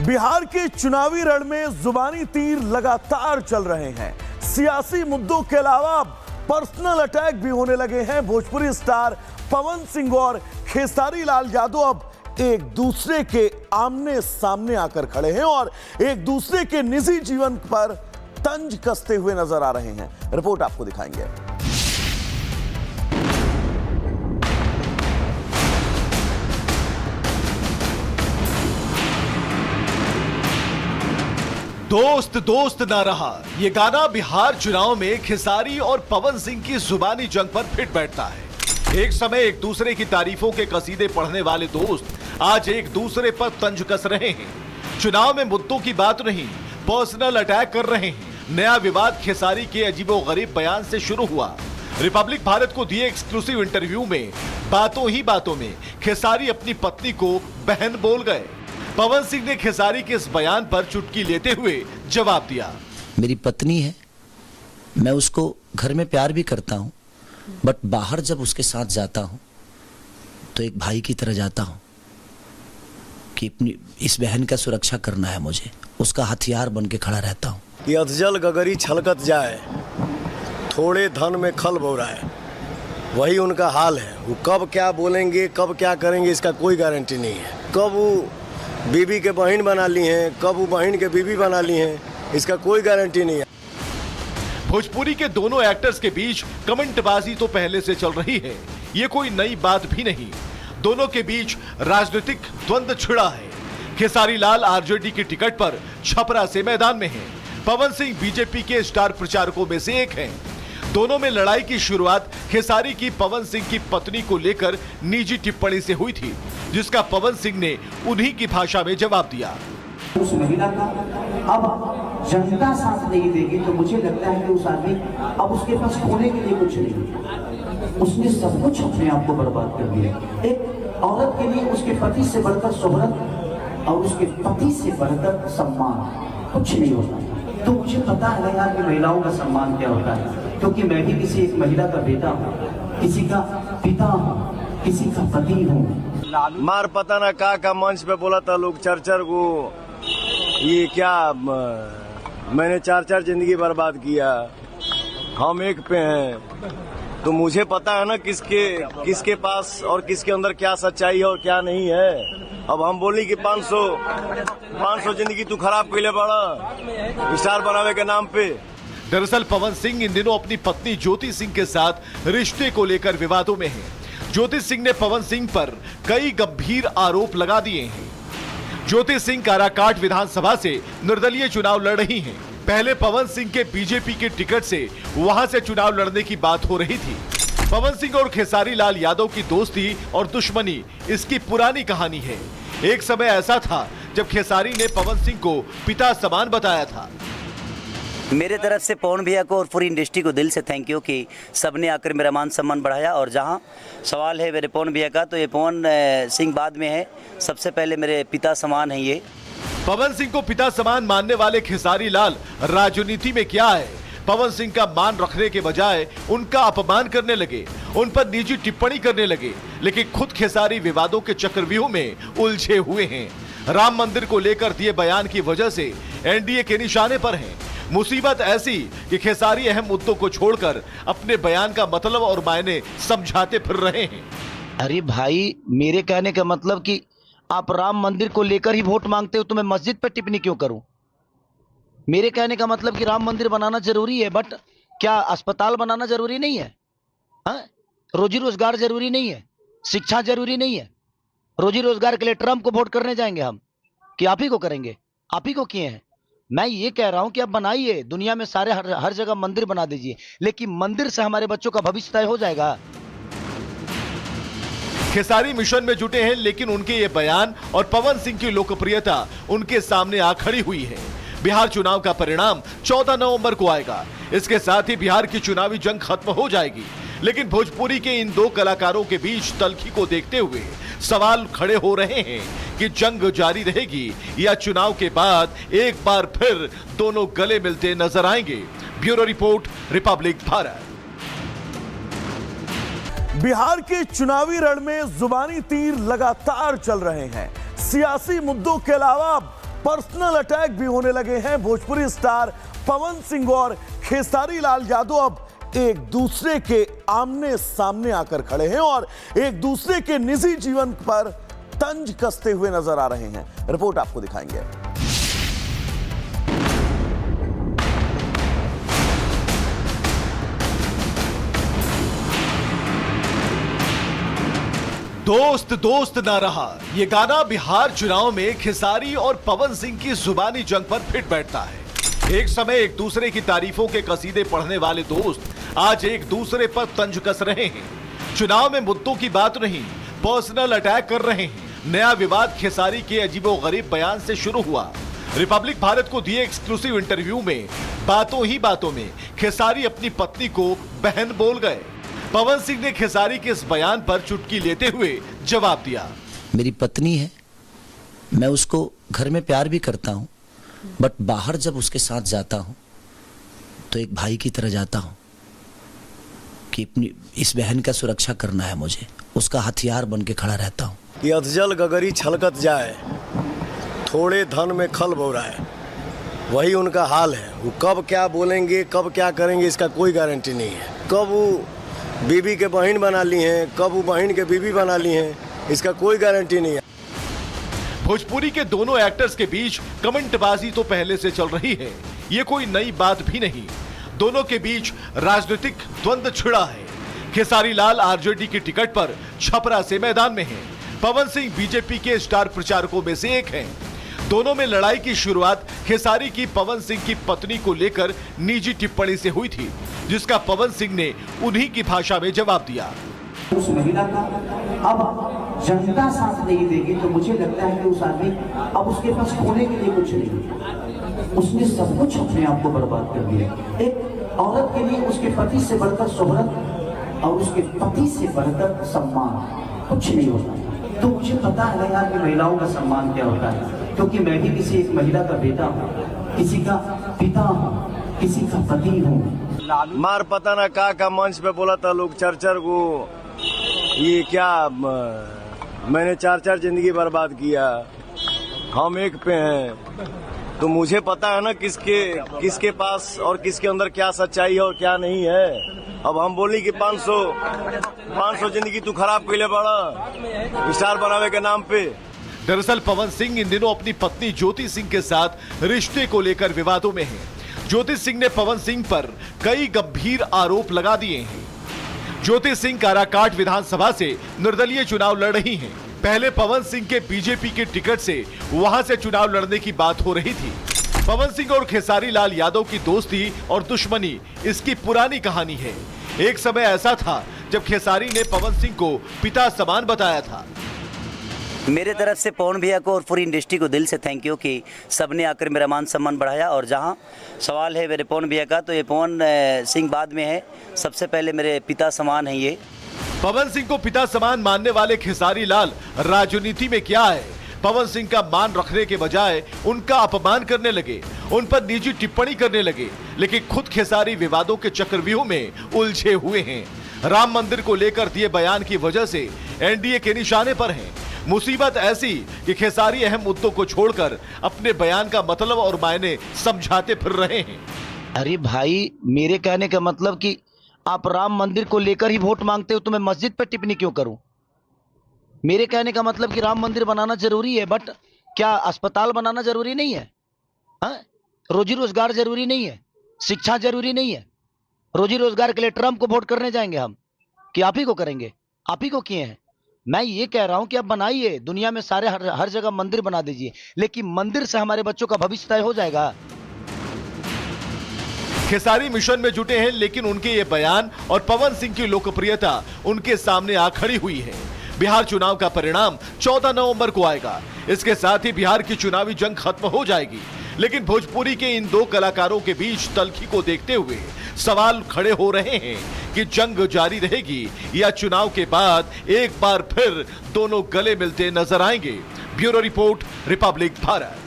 बिहार के चुनावी रण में जुबानी तीर लगातार चल रहे हैं। सियासी मुद्दों के अलावा पर्सनल अटैक भी होने लगे हैं। भोजपुरी स्टार पवन सिंह और खेसारी लाल यादव अब एक दूसरे के आमने सामने आकर खड़े हैं और एक दूसरे के निजी जीवन पर तंज कसते हुए नजर आ रहे हैं। रिपोर्ट आपको दिखाएंगे। दोस्त दोस्त ना रहा, ये गाना बिहार चुनाव में खेसारी और पवन सिंह की जुबानी जंग पर फिट बैठता है। एक समय एक दूसरे की तारीफों के कसीदे पढ़ने वाले दोस्त आज एक दूसरे पर तंज कस रहे हैं। चुनाव में मुद्दों की बात नहीं, पर्सनल अटैक कर रहे हैं। नया विवाद खेसारी के अजीबोगरीब बयान से शुरू हुआ। रिपब्लिक भारत को दिए एक्सक्लूसिव इंटरव्यू में बातों ही बातों में खेसारी अपनी पत्नी को बहन बोल गए। पवन सिंह ने खेसारी के इस बयान पर चुटकी लेते हुए जवाब दिया। मेरी पत्नी है, मैं उसको घर में प्यार भी करता हूँ, बट बाहर जब उसके साथ जाता हूँ तो एक भाई की तरह जाता हूँ कि अपनी इस बहन का सुरक्षा करना है मुझे, उसका हथियार बन के खड़ा रहता हूँ। ये अधजल गगरी छलकत जाए, थोड़े धन में खल बोराए, वही उनका हाल है। वो कब क्या बोलेंगे, कब क्या करेंगे, इसका कोई गारंटी नहीं है। कब वो बीबी के बहन बना ली हैं, कब वो बहन के बीबी बना ली हैं, इसका कोई गारंटी नहीं है। भोजपुरी के दोनों एक्टर्स के बीच कमेंटबाजी तो पहले से चल रही है, ये कोई नई बात भी नहीं। दोनों के बीच राजनीतिक द्वंद्व छिड़ा है। खेसारी लाल आरजेडी की टिकट पर छपरा से मैदान में हैं। पवन सिंह बीजेपी के स्टार प्रचारकों में से एक हैं। दोनों में लड़ाई की शुरुआत खेसारी की पवन सिंह की पत्नी को लेकर निजी टिप्पणी से हुई थी, जिसका पवन सिंह ने उन्हीं की भाषा में जवाब दिया। उस महिला का अब जनता साथ नहीं देगी तो मुझे लगता है कि उस आदमी अब उसके पास खोने के लिए कुछ नहीं। उसने सब कुछ अपने आप को बर्बाद कर दिया। एक औरत के लिए उसके पति से बढ़कर शोहरत और उसके पति से बढ़कर सम्मान कुछ नहीं होता। तो मुझे पता है यार कि महिलाओं का सम्मान क्या होता है, क्योंकि मैं भी किसी एक महिला का बेटा हूँ, किसी का पिता हूँ, किसी का पति हूँ। मार पता ना का मंच पे बोला था लोग चर को, ये क्या मैंने चार जिंदगी बर्बाद किया, हम एक पे हैं। तो मुझे पता है ना किसके पास और किसके अंदर क्या सच्चाई है और क्या नहीं है। अब हम बोली कि 500 जिंदगी तू खराब कैले बड़ा स्टार बनावे के नाम पे। दरअसल पवन सिंह इन दिनों अपनी पत्नी ज्योति सिंह के साथ रिश्ते को लेकर विवादों में हैं। ज्योति सिंह ने पवन सिंह पर कई गंभीर आरोप लगा दिए हैं। ज्योति सिंह काराकाट विधानसभा से निर्दलीय चुनाव लड़ रही हैं। पहले पवन सिंह के बीजेपी के टिकट से वहां से चुनाव लड़ने की बात हो रही थी। पवन सिंह और खेसारी लाल यादव की दोस्ती और दुश्मनी इसकी पुरानी कहानी है। एक समय ऐसा था जब खेसारी ने पवन सिंह को पिता समान बताया था। मेरे तरफ से पवन भैया को और पूरी इंडस्ट्री को दिल से थैंक यू कि सबने आकर मेरा मान सम्मान बढ़ाया। और जहां सवाल है मेरे पवन भैया का, तो ये पवन सिंह बाद में है, सबसे पहले मेरे पिता समान है। ये पवन सिंह को पिता समान मानने वाले खेसारी लाल राजनीति में क्या है, पवन सिंह का मान रखने के बजाय उनका अपमान करने लगे, उन पर निजी टिप्पणी करने लगे। लेकिन खुद खेसारी विवादों के चक्रव्यूह में उलझे हुए हैं। राम मंदिर को लेकर दिए बयान की वजह से एनडीए के निशाने पर हैं। मुसीबत ऐसी कि खेसारी अहम मुद्दों को छोड़कर अपने बयान का मतलब और मायने समझाते फिर रहे हैं। अरे भाई, मेरे कहने का मतलब कि आप राम मंदिर को लेकर ही वोट मांगते हो तो मैं मस्जिद पर टिप्पणी क्यों करूं? मेरे कहने का मतलब कि राम मंदिर बनाना जरूरी है, बट क्या अस्पताल बनाना जरूरी नहीं है? रोजी रोजगार जरूरी नहीं है? शिक्षा जरूरी नहीं है? रोजी रोजगार के लिए ट्रम्प को वोट करने जाएंगे हम कि आप ही को करेंगे? आप ही को किए हैं। मैं ये कह रहा हूं कि आप बनाइए, दुनिया में सारे हर जगह मंदिर बना दीजिए, लेकिन मंदिर से हमारे बच्चों का भविष्य तय हो जाएगा। खेसारी मिशन में जुटे हैं, लेकिन उनके ये बयान और पवन सिंह की लोकप्रियता उनके सामने आ खड़ी हुई है। बिहार चुनाव का परिणाम 14 नवंबर को आएगा। इसके साथ ही बिहार की चुनावी जंग खत्म हो जाएगी। लेकिन भोजपुरी के इन दो कलाकारों के बीच तल्खी को देखते हुए सवाल खड़े हो रहे हैं कि जंग जारी रहेगी या चुनाव के बाद एक बार फिर दोनों गले मिलते नजर आएंगे। Bureau report, Republic Bharat. Bihar के चुनावी रण में जुबानी तीर लगातार चल रहे हैं। सियासी मुद्दों के अलावा पर्सनल अटैक भी होने लगे हैं। भोजपुरी स्टार पवन सिंह और खेसारी लाल यादव अब एक दूसरे के आमने सामने आकर खड़े हैं और एक दूसरे के निजी जीवन पर तंज कसते हुए नजर आ रहे हैं। रिपोर्ट आपको दिखाएंगे। दोस्त दोस्त ना रहा, ये गाना बिहार चुनाव में खेसारी और पवन सिंह की जुबानी जंग पर फिट बैठता है। एक समय एक दूसरे की तारीफों के कसीदे पढ़ने वाले दोस्त आज एक दूसरे पर तंज कस रहे हैं। चुनाव में मुद्दों की बात नहीं, पर्सनल अटैक कर रहे हैं। नया विवाद खेसारी के अजीबोगरीब बयान से शुरू हुआ। रिपब्लिक भारत को दिए एक्सक्लूसिव इंटरव्यू में बातों ही बातों में खेसारी अपनी पत्नी को बहन बोल गए। पवन सिंह ने खेसारी के इस बयान पर चुटकी लेते हुए जवाब दिया। मेरी पत्नी है, मैं उसको घर में प्यार भी करता हूँ, बट बाहर जब उसके साथ जाता हूँ तो एक भाई की तरह जाता हूँ कि अपनी इस बहन का सुरक्षा करना है, मुझे उसका हथियार बन के खड़ा रहता हूँ। ये अधजल गगरी छलकत जाए, थोड़े धन में खल बौराए, वही उनका हाल है। वो कब क्या बोलेंगे, कब क्या करेंगे, इसका कोई गारंटी नहीं है। कब वो बीबी के बहन बना ली हैं, कब वो बहन के बीबी बना ली हैं, इसका कोई गारंटी नहीं है। भोजपुरी के दोनों एक्टर्स के बीच कमेंटबाजी तो पहले से चल रही है, ये कोई नई बात भी नहीं। दोनों के बीच राजनीतिक द्वंद्व छिड़ा है। खेसारी लाल आरजेडी की टिकट पर छपरा से मैदान में हैं। पवन सिंह बीजेपी के स्टार प्रचारकों में से एक हैं। दोनों में लड़ाई की शुरुआत खेसारी की पवन सिंह की पत्नी को लेकर निजी टिप्पणी से हुई थी, जिसका पवन सिंह ने उन्हीं की भाषा में जवाब दिया। उस महिला का अब जनता साथ नहीं देगी तो मुझे लगता है कि उस आदमी अब उसके पास खोने के लिए कुछ नहीं। उसने सब कुछ अपने आप को बर्बाद कर दिया। एक औरत के लिए उसके पति से बढ़कर शोहरत और उसके पति से बढ़कर सम्मान कुछ नहीं होता। तो मुझे पता है यार कि महिलाओं का सम्मान क्या होता है, क्योंकि मैं भी किसी एक महिला का बेटा हूँ, किसी का पिता हूँ, किसी का पति हूँ। मार पता ना का मंच पे बोला था लोग चर्चर को, ये क्या मैंने चार जिंदगी बर्बाद किया, हम एक पे हैं। तो मुझे पता है ना किसके पास और किसके अंदर क्या सच्चाई है और क्या नहीं है। अब हम बोली कि 500 जिंदगी तू खराब कैले बड़ा स्टार बनावे के नाम पे। दरअसल पवन सिंह इन दिनों अपनी पत्नी ज्योति सिंह के साथ रिश्ते को लेकर विवादों में हैं। ज्योति सिंह ने पवन सिंह पर कई गंभीर आरोप लगा दिए हैं। ज्योति सिंह काराकाट विधानसभा से निर्दलीय चुनाव लड़ रही हैं। पहले पवन सिंह के बीजेपी के टिकट से वहां से चुनाव लड़ने की बात हो रही थी। पवन सिंह और खेसारी लाल यादव की दोस्ती और दुश्मनी इसकी पुरानी कहानी है। एक समय ऐसा था जब खेसारी ने पवन सिंह को पिता समान बताया था। मेरे तरफ से पवन भैया को और पूरी इंडस्ट्री को दिल से थैंक यू कि सबने आकर मेरा मान सम्मान बढ़ाया। और जहां सवाल है मेरे पवन भैया का, तो ये पवन सिंह बाद में है, सबसे पहले मेरे पिता समान है। ये पवन सिंह को पिता समान मानने वाले खेसारी लाल राजनीति में क्या है, पवन सिंह का मान रखने के बजाय उनका अपमान करने लगे, उन पर निजी टिप्पणी करने लगे। लेकिन खुद खेसारी विवादों के चक्रव्यूह में उलझे हुए हैं। राम मंदिर को लेकर दिए बयान की वजह से एनडीए के निशाने पर हैं। मुसीबत ऐसी कि खेसारी अहम मुद्दों को छोड़कर अपने बयान का मतलब और मायने समझाते फिर रहे हैं। अरे भाई, मेरे कहने का मतलब कि आप राम मंदिर को लेकर ही वोट मांगते हो तो मैं मस्जिद पर टिप्पणी क्यों करूं? मेरे कहने का मतलब कि राम मंदिर बनाना जरूरी है, बट क्या अस्पताल बनाना जरूरी नहीं है? हाँ? रोजी रोजगार जरूरी नहीं है? शिक्षा जरूरी नहीं है? रोजी रोजगार के लिए ट्रम्प को वोट करने जाएंगे हम कि आप ही को करेंगे? आप ही को किए हैं। मैं ये कह रहा हूं कि आप बनाइए, दुनिया में सारे हर जगह मंदिर बना दीजिए, लेकिन मंदिर से हमारे बच्चों का भविष्य तय हो जाएगा। खेसारी मिशन में जुटे हैं, लेकिन उनके ये बयान और पवन सिंह की लोकप्रियता उनके सामने आ खड़ी हुई है। बिहार चुनाव का परिणाम 14 नवंबर को आएगा। इसके साथ ही बिहार की चुनावी जंग खत्म हो जाएगी। लेकिन भोजपुरी के इन दो कलाकारों के बीच तल्खी को देखते हुए सवाल खड़े हो रहे हैं कि जंग जारी रहेगी या चुनाव के बाद एक बार फिर दोनों गले मिलते नजर आएंगे। Bureau report, Republic Bharat.